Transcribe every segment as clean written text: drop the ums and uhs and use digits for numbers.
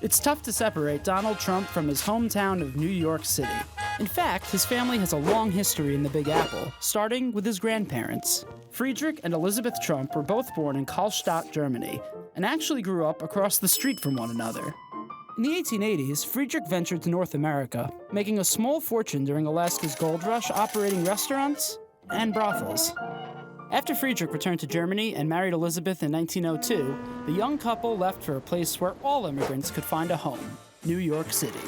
It's tough to separate Donald Trump from his hometown of New York City. In fact, his family has a long history in the Big Apple, starting with his grandparents. Friedrich and Elizabeth Trump were both born in Karlstadt, Germany, and actually grew up across the street from one another. In the 1880s, Friedrich ventured to North America, making a small fortune during Alaska's gold rush operating restaurants and brothels. After Friedrich returned to Germany and married Elizabeth in 1902, the young couple left for a place where all immigrants could find a home, New York City.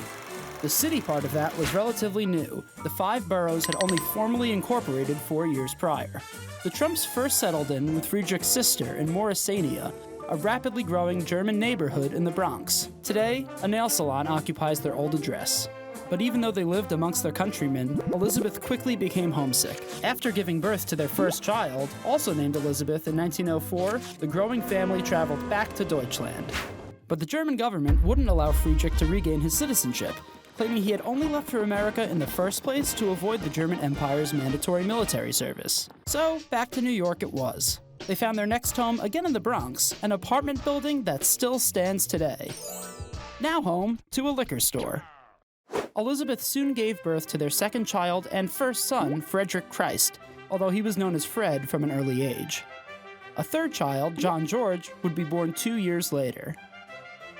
The city part of that was relatively new. The 5 boroughs had only formally incorporated 4 years prior. The Trumps first settled in with Friedrich's sister in Morrisania, a rapidly growing German neighborhood in the Bronx. Today, a nail salon occupies their old address. But even though they lived amongst their countrymen, Elizabeth quickly became homesick. After giving birth to their first child, also named Elizabeth in 1904, the growing family traveled back to Deutschland. But the German government wouldn't allow Friedrich to regain his citizenship, claiming he had only left for America in the first place to avoid the German Empire's mandatory military service. So, back to New York it was. They found their next home again in the Bronx, an apartment building that still stands today. Now home to a liquor store. Elizabeth soon gave birth to their second child and first son, Frederick Christ, although he was known as Fred from an early age. A third child, John George, would be born 2 years later.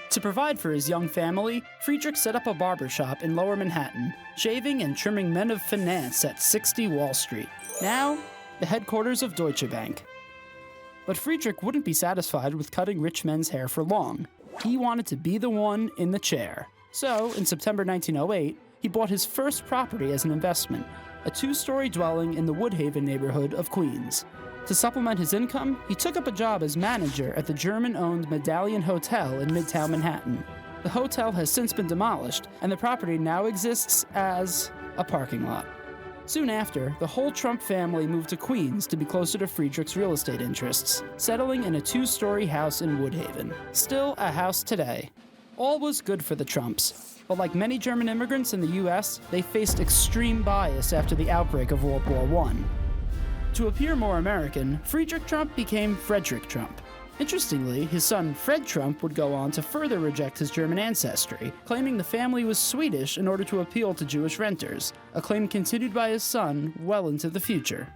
To provide for his young family, Friedrich set up a barber shop in Lower Manhattan, shaving and trimming men of finance at 60 Wall Street, now the headquarters of Deutsche Bank. But Friedrich wouldn't be satisfied with cutting rich men's hair for long. He wanted to be the one in the chair. So, in September 1908, he bought his first property as an investment, a 2-story dwelling in the Woodhaven neighborhood of Queens. To supplement his income, he took up a job as manager at the German-owned Medallion Hotel in Midtown Manhattan. The hotel has since been demolished, and the property now exists as a parking lot. Soon after, the whole Trump family moved to Queens to be closer to Friedrich's real estate interests, settling in a 2-story house in Woodhaven. Still a house today. All was good for the Trumps, but like many German immigrants in the U.S., they faced extreme bias after the outbreak of World War I. To appear more American, Friedrich Trump became Frederick Trump. Interestingly, his son Fred Trump would go on to further reject his German ancestry, claiming the family was Swedish in order to appeal to Jewish renters, a claim continued by his son well into the future.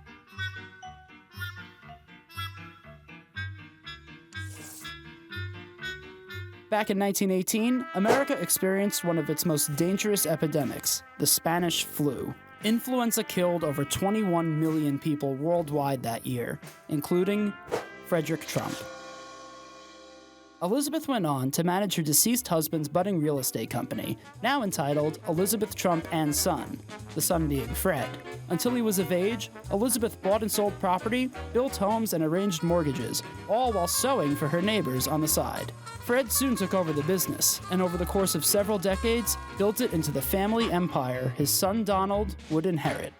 Back in 1918, America experienced one of its most dangerous epidemics, the Spanish flu. Influenza killed over 21 million people worldwide that year, including Frederick Trump. Elizabeth went on to manage her deceased husband's budding real estate company, now entitled Elizabeth Trump and Son, the son being Fred. Until he was of age, Elizabeth bought and sold property, built homes, and arranged mortgages, all while sewing for her neighbors on the side. Fred soon took over the business, and over the course of several decades, built it into the family empire his son Donald would inherit.